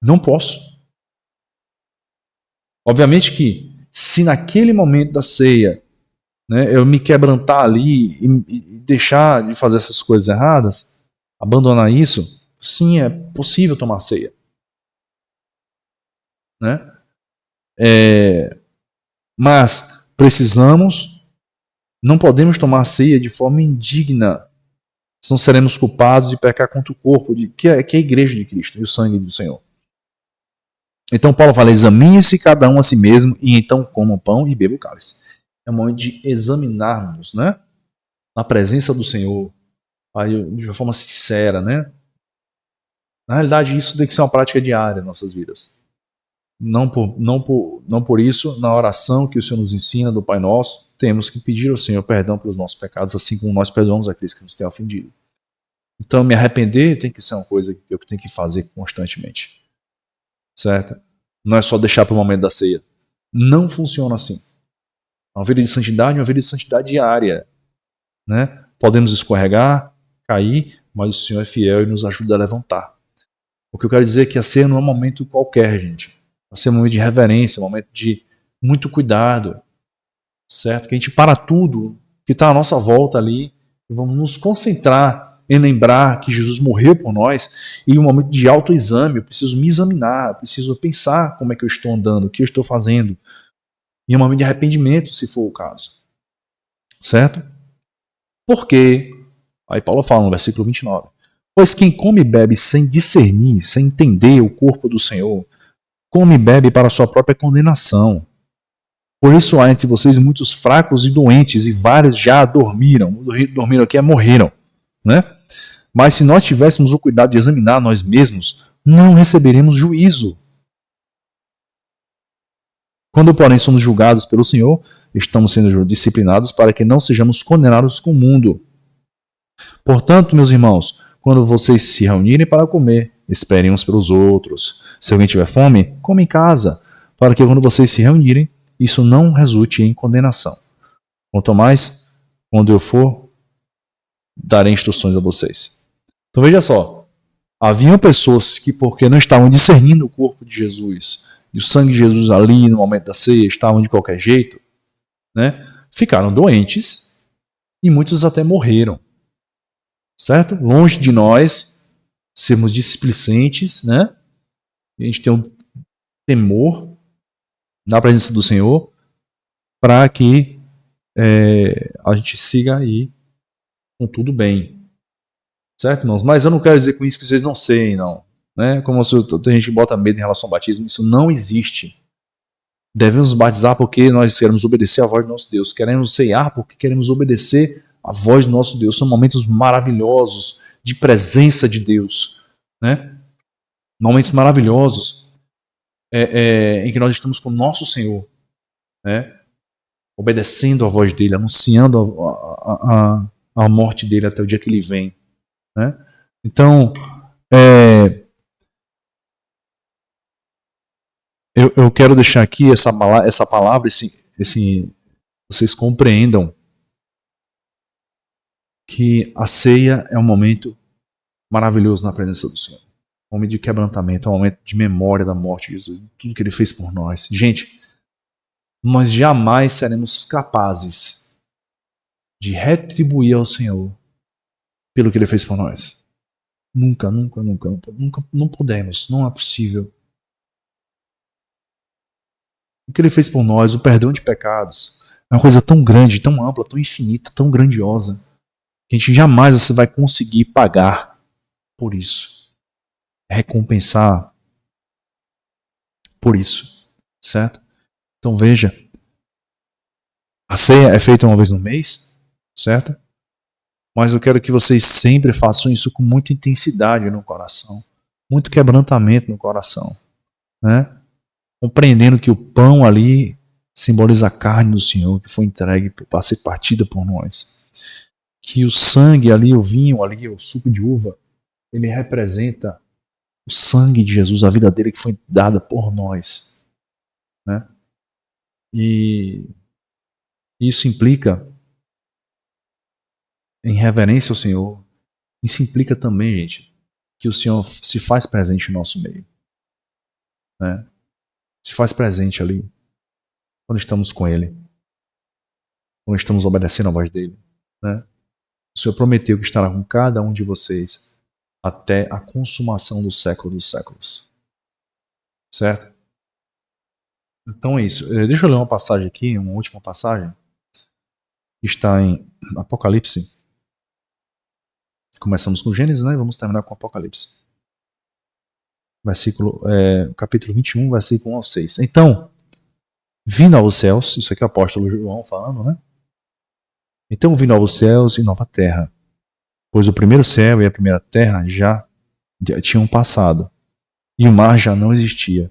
Não posso. Obviamente que, se naquele momento da ceia, né, eu me quebrantar ali e deixar de fazer essas coisas erradas, abandonar isso, sim, é possível tomar ceia. Né? Mas precisamos, não podemos tomar ceia de forma indigna, senão seremos culpados de pecar contra o corpo, que é a igreja de Cristo e o sangue do Senhor. Então Paulo fala, examine-se cada um a si mesmo e então coma o pão e beba o cálice. É um momento de examinarmos, né? Na presença do Senhor, de uma forma sincera, né? Na realidade, isso tem que ser uma prática diária em nossas vidas. Não por isso, na oração que o Senhor nos ensina do Pai Nosso, temos que pedir ao Senhor perdão pelos nossos pecados, assim como nós perdoamos aqueles que nos têm ofendido. Então, me arrepender tem que ser uma coisa que eu tenho que fazer constantemente. Certo? Não é só deixar para o momento da ceia. Não funciona assim. Uma vida de santidade é uma vida de santidade diária. Né? Podemos escorregar, cair, mas o Senhor é fiel e nos ajuda a levantar. O que eu quero dizer é que a ceia não é um momento qualquer, gente. A ceia é um momento de reverência, um momento de muito cuidado. Certo? Que a gente para tudo que está à nossa volta ali e vamos nos concentrar em lembrar que Jesus morreu por nós e um momento de autoexame. Eu preciso me examinar, eu preciso pensar como é que eu estou andando, o que eu estou fazendo. E um momento de arrependimento, se for o caso. Certo? Porque, aí Paulo fala no versículo 29, pois quem come e bebe sem discernir, sem entender o corpo do Senhor, come e bebe para a sua própria condenação. Por isso há entre vocês muitos fracos e doentes, e vários já dormiram. Dormiram aqui é morreram. Né? Mas se nós tivéssemos o cuidado de examinar nós mesmos, não receberemos juízo. Quando, porém, somos julgados pelo Senhor, estamos sendo disciplinados para que não sejamos condenados com o mundo. Portanto, meus irmãos, quando vocês se reunirem para comer, esperem uns pelos outros. Se alguém tiver fome, come em casa, para que quando vocês se reunirem, isso não resulte em condenação. Quanto mais, quando eu for, darei instruções a vocês. Então veja só, haviam pessoas que, porque não estavam discernindo o corpo de Jesus e o sangue de Jesus ali no momento da ceia, estavam de qualquer jeito, né, ficaram doentes e muitos até morreram. Certo? Longe de nós sermos displicentes, né? A gente tem um temor na presença do Senhor para que a gente siga aí com tudo bem. Certo, irmãos? Mas eu não quero dizer com isso que vocês não sei, não. Né? Como tem gente que bota medo em relação ao batismo, isso não existe. Devemos batizar porque nós queremos obedecer à voz do nosso Deus. Queremos ceiar porque queremos obedecer à voz do nosso Deus. São momentos maravilhosos de presença de Deus. Né? Momentos maravilhosos em que nós estamos com o nosso Senhor. né? Obedecendo a voz dele, anunciando a morte dele até o dia que ele vem, né? Então, eu quero deixar aqui essa palavra, vocês compreendam que a ceia é um momento maravilhoso na presença do Senhor. Um momento de quebrantamento, um momento de memória da morte de Jesus, tudo que ele fez por nós. Gente, nós jamais seremos capazes de retribuir ao Senhor pelo que ele fez por nós. Nunca, nunca, nunca, nunca, não podemos, não é possível. O que ele fez por nós, o perdão de pecados, é uma coisa tão grande, tão ampla, tão infinita, tão grandiosa, que a gente jamais você vai conseguir pagar por isso. Recompensar por isso, certo? Então veja, a ceia é feita uma vez no mês, certo? Mas eu quero que vocês sempre façam isso com muita intensidade no coração, muito quebrantamento no coração, né? Compreendendo que o pão ali simboliza a carne do Senhor que foi entregue para ser partida por nós. Que o sangue ali, o vinho ali, o suco de uva, ele representa o sangue de Jesus, a vida dele que foi dada por nós, né? E isso implica em reverência ao Senhor. Isso implica também, gente, que o Senhor se faz presente no nosso meio, né? Se faz presente ali quando estamos com Ele, quando estamos obedecendo a voz dele, né? O Senhor prometeu que estará com cada um de vocês até a consumação do século dos séculos, certo? Então é isso. Deixa eu ler uma passagem aqui, uma última passagem, que está em Apocalipse. Começamos com Gênesis, né? Vamos terminar com Apocalipse. Capítulo 21, versículo 1 ao 6. Então, vindo aos céus, isso aqui é o apóstolo João falando, né? Então vi novos céus e nova terra, pois o primeiro céu e a primeira terra já tinham passado, e o mar já não existia.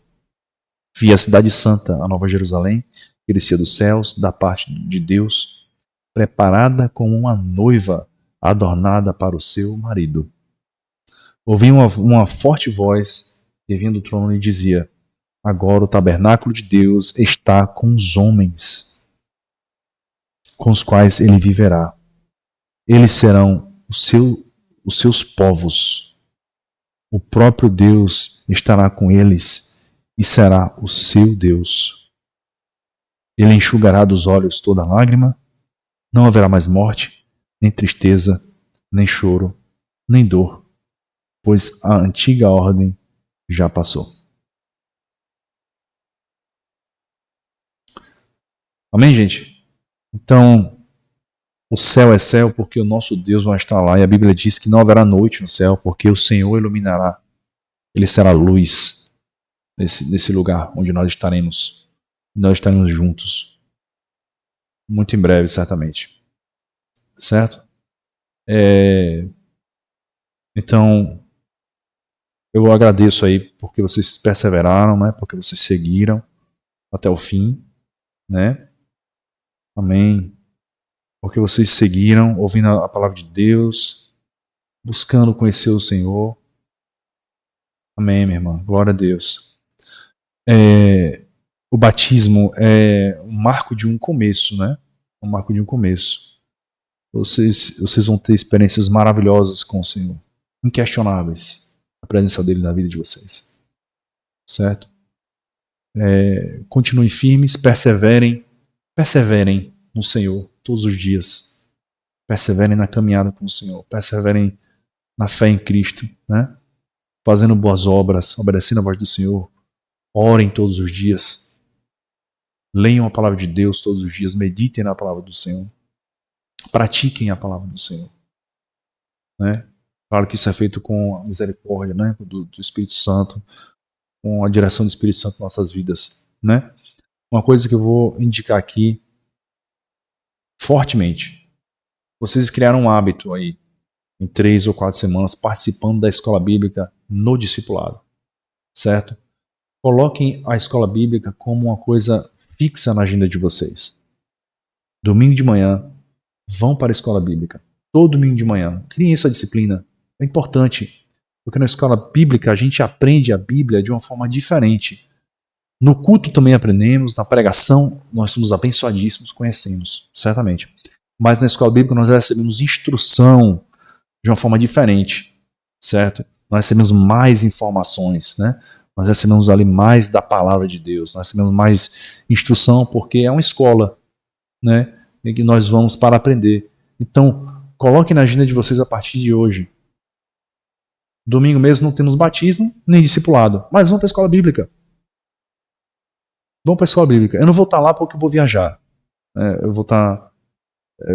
Vi a cidade santa, a nova Jerusalém, que descia dos céus, da parte de Deus, preparada como uma noiva adornada para o seu marido. Ouvi uma forte voz que vinha do trono e dizia: agora o tabernáculo de Deus está com os homens, com os quais ele viverá. Eles serão os seus povos. O próprio Deus estará com eles e será o seu Deus. Ele enxugará dos olhos toda lágrima. Não haverá mais morte, nem tristeza, nem choro, nem dor, pois a antiga ordem já passou. Amém, gente? Então, o céu é céu porque o nosso Deus vai estar lá. E a Bíblia diz que não haverá noite no céu porque o Senhor iluminará. Ele será luz nesse lugar onde nós estaremos. Nós estaremos juntos. Muito em breve, certamente. Certo? Então, eu agradeço aí porque vocês perseveraram, né? Porque vocês seguiram até o fim, né? Amém. Porque vocês seguiram, ouvindo a palavra de Deus, buscando conhecer o Senhor. Amém, minha irmã. Glória a Deus. O batismo é um marco de um começo, né? Um marco de um começo. Vocês vão ter experiências maravilhosas com o Senhor. Inquestionáveis. A presença dele na vida de vocês. Certo? Continuem firmes, perseverem no Senhor todos os dias. Perseverem na caminhada com o Senhor. Perseverem na fé em Cristo, né? Fazendo boas obras, obedecendo a voz do Senhor. Orem todos os dias. Leiam a palavra de Deus todos os dias. Meditem na palavra do Senhor. Pratiquem a palavra do Senhor. Né? Claro que isso é feito com a misericórdia, né? do Espírito Santo, com a direção do Espírito Santo em nossas vidas. Né? Uma coisa que eu vou indicar aqui fortemente. Vocês criaram um hábito aí, em 3 ou 4 semanas, participando da escola bíblica no discipulado. Certo? Coloquem a escola bíblica como uma coisa fixa na agenda de vocês. Domingo de manhã, vão para a escola bíblica. Todo domingo de manhã. Criem essa disciplina. É importante. Porque na escola bíblica a gente aprende a Bíblia de uma forma diferente. No culto também aprendemos, na pregação nós somos abençoadíssimos, conhecemos, certamente. Mas na escola bíblica nós recebemos instrução de uma forma diferente, certo? Nós recebemos mais informações, né? Nós recebemos ali mais da palavra de Deus, nós recebemos mais instrução porque é uma escola, né? Em que nós vamos para aprender. Então, coloquem na agenda de vocês a partir de hoje. Domingo mesmo não temos batismo nem discipulado, mas vão para a escola bíblica. Vão para a escola bíblica. Eu não vou estar lá porque eu vou viajar. Eu vou estar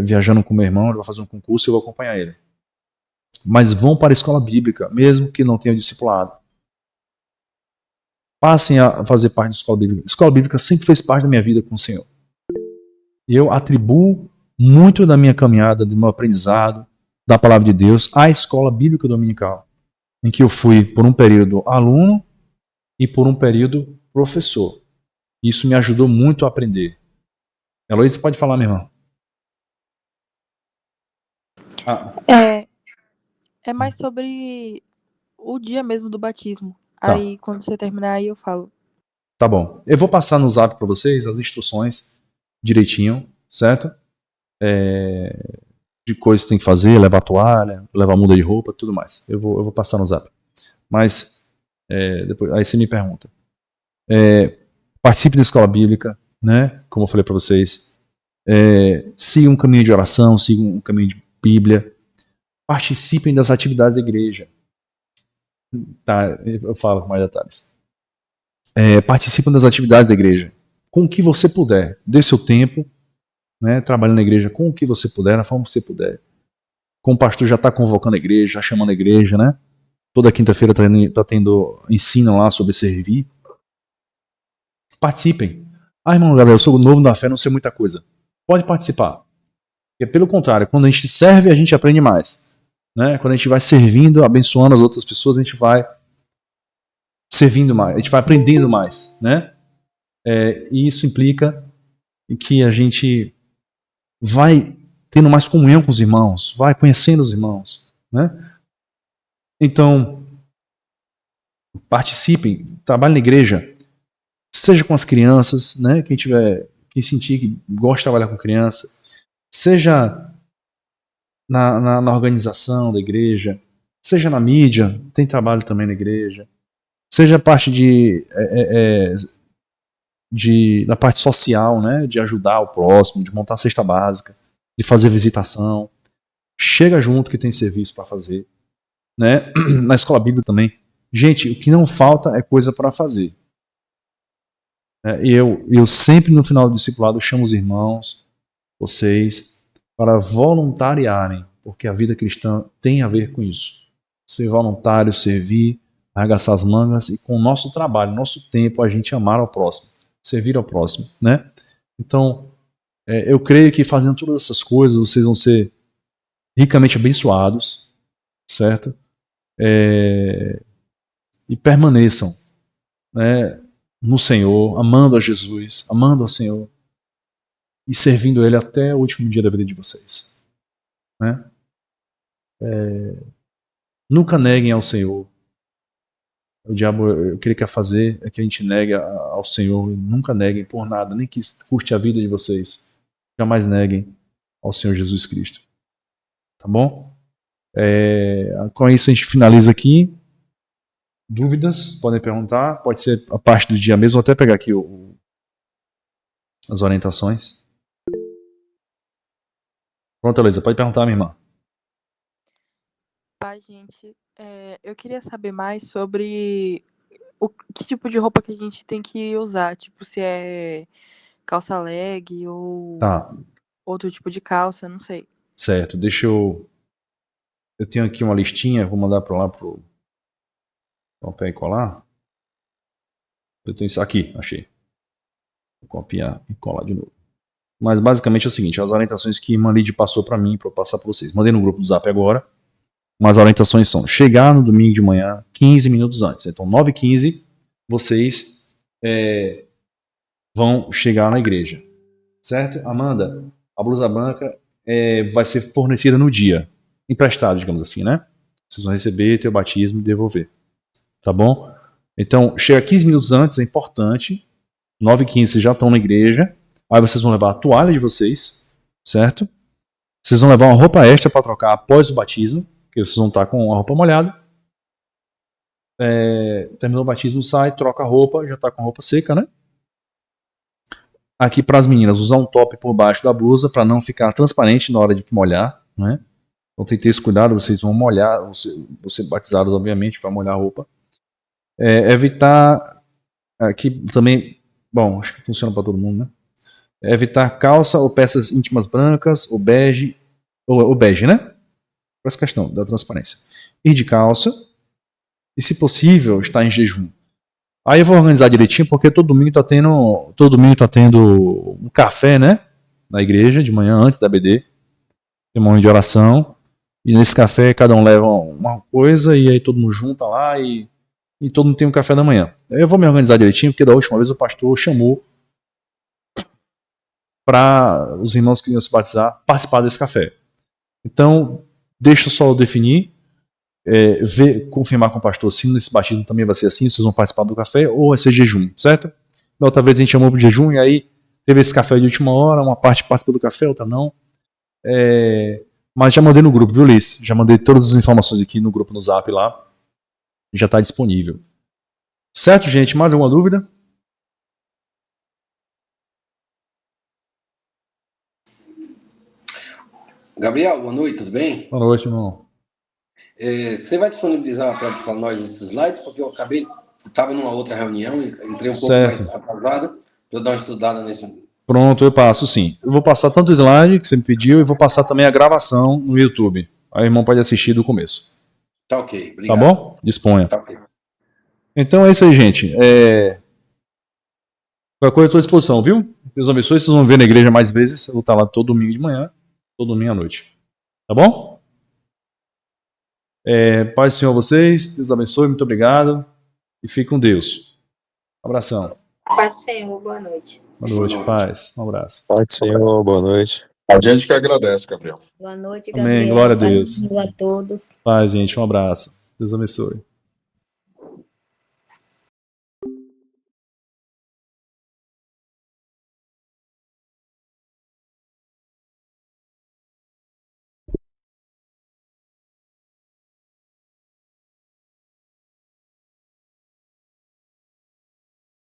viajando com meu irmão, ele vai fazer um concurso e eu vou acompanhar ele. Mas vão para a escola bíblica, mesmo que não tenham discipulado. Passem a fazer parte da escola bíblica. A escola bíblica sempre fez parte da minha vida com o Senhor. E eu atribuo muito da minha caminhada, do meu aprendizado, da palavra de Deus, à escola bíblica dominical, em que eu fui por um período aluno e por um período professor. Isso me ajudou muito a aprender. Heloísa, pode falar, minha irmã. É mais sobre o dia mesmo do batismo. Tá. Aí, quando você terminar, aí eu falo. Tá bom. Eu vou passar no zap para vocês as instruções direitinho, certo? De coisas que tem que fazer, levar toalha, levar muda de roupa, tudo mais. Eu vou passar no zap. Mas, depois, aí você me pergunta. Participe da escola bíblica, né? Como eu falei para vocês. Siga um caminho de oração, siga um caminho de Bíblia. Participem das atividades da igreja. Tá, eu falo com mais detalhes. Participem das atividades da igreja. Com o que você puder. Dê seu tempo, né? Trabalhando na igreja com o que você puder, na forma que você puder. Como o pastor já está convocando a igreja, já chamando a igreja, né? Toda quinta-feira está tendo ensino lá sobre servir. Participem. Irmão, galera, eu sou novo na fé, não sei muita coisa. Pode participar. Porque, pelo contrário, quando a gente serve, a gente aprende mais. Né? Quando a gente vai servindo, abençoando as outras pessoas, a gente vai servindo mais, a gente vai aprendendo mais. Né? E isso implica que a gente vai tendo mais comunhão com os irmãos, vai conhecendo os irmãos. Né? Então, participem, trabalhem na igreja. Seja com as crianças, né? Quem sentir que gosta de trabalhar com criança, seja na organização da igreja, seja na mídia, tem trabalho também na igreja, seja parte da parte social, né? De ajudar o próximo, de montar a cesta básica, de fazer visitação. Chega junto que tem serviço para fazer, né? Na escola bíblica também. Gente, o que não falta é coisa para fazer. Eu sempre no final do discipulado chamo os irmãos, vocês, para voluntariarem, porque a vida cristã tem a ver com isso. Ser voluntário, servir, arregaçar as mangas e com o nosso trabalho, nosso tempo, a gente amar ao próximo, servir ao próximo, né? Então, eu creio que fazendo todas essas coisas, vocês vão ser ricamente abençoados, certo? E permaneçam, né? No Senhor, amando a Jesus, amando ao Senhor e servindo a Ele até o último dia da vida de vocês. Né? Nunca neguem ao Senhor. O diabo, o que ele quer fazer é que a gente negue ao Senhor. Nunca neguem por nada, nem que custe a vida de vocês. Jamais neguem ao Senhor Jesus Cristo. Tá bom? Com isso a gente finaliza aqui. Dúvidas? Podem perguntar. Pode ser a parte do dia mesmo. Vou até pegar aqui as orientações. Pronto, Elisa. Pode perguntar, minha irmã. Pai, gente, eu queria saber mais sobre que tipo de roupa que a gente tem que usar. Tipo, se é calça leg ou outro tipo de calça, não sei. Certo. Deixa eu... Eu tenho aqui uma listinha. Vou mandar para lá pro copiar e colar. Eu tenho isso aqui, achei. Vou copiar e colar de novo. Mas basicamente é o seguinte, as orientações que Manlide passou para mim, para eu passar para vocês. Mandei no grupo do Zap agora. Mas as orientações são chegar no domingo de manhã 15 minutos antes. Então 9h15, vocês vão chegar na igreja. Certo? Amanda, a blusa branca vai ser fornecida no dia. Emprestado, digamos assim, né? Vocês vão receber, ter o batismo e devolver. Tá bom? Então, chega 15 minutos antes, é importante. 9h15 vocês já estão na igreja. Aí vocês vão levar a toalha de vocês, certo? Vocês vão levar uma roupa extra para trocar após o batismo, porque vocês vão estar com a roupa molhada. Terminou o batismo, sai, troca a roupa, já está com a roupa seca, né? Aqui para as meninas, usar um top por baixo da blusa para não ficar transparente na hora de molhar, né? Então tem que ter esse cuidado, vocês vão molhar, você batizados obviamente, vai molhar a roupa. Evitar, aqui também, bom, acho que funciona para todo mundo, né? Evitar calça ou peças íntimas brancas, ou bege, né? Por essa questão da transparência. Ir de calça e, se possível, estar em jejum. Aí eu vou organizar direitinho, porque todo domingo tá tendo um café, né? Na igreja, de manhã, antes da BD. Tem um momento de oração. E nesse café, cada um leva uma coisa, e aí todo mundo junta lá, e todo mundo tem um café da manhã. Eu vou me organizar direitinho, porque da última vez o pastor chamou para os irmãos que iam se batizar participar desse café. Então, deixa só eu definir, confirmar com o pastor se nesse batismo também vai ser assim, vocês vão participar do café ou vai ser jejum, certo? Da outra vez a gente chamou para o jejum e aí teve esse café de última hora, uma parte participa do café, outra não. Mas já mandei no grupo, viu, Liz? Já mandei todas as informações aqui no grupo no Zap lá. Já está disponível. Certo, gente? Mais alguma dúvida? Gabriel, boa noite, tudo bem? Boa noite, irmão. Você vai disponibilizar para nós esses slides? Porque eu estava numa outra reunião, entrei um pouco mais atrasado, para eu dar uma estudada nesse. Pronto, eu passo sim. Eu vou passar tanto o slide que você me pediu e vou passar também a gravação no YouTube. Aí o irmão pode assistir do começo. Tá ok, obrigado. Tá bom? Disponha. Tá ok. Então é isso aí, gente. Qualquer coisa eu estou à disposição, viu? Deus abençoe. Vocês vão ver na igreja mais vezes. Eu vou estar lá todo domingo de manhã, todo domingo à noite. Tá bom? Paz do Senhor a vocês. Deus abençoe. Muito obrigado. E fique com Deus. Um abração. Paz do Senhor. Boa noite. Boa noite, paz. Um abraço. Paz do Senhor, boa noite. A gente que agradece, Gabriel. Boa noite, Gabriel. Amém. Glória a Deus. Paz a todos. Paz, gente. Um abraço. Deus abençoe.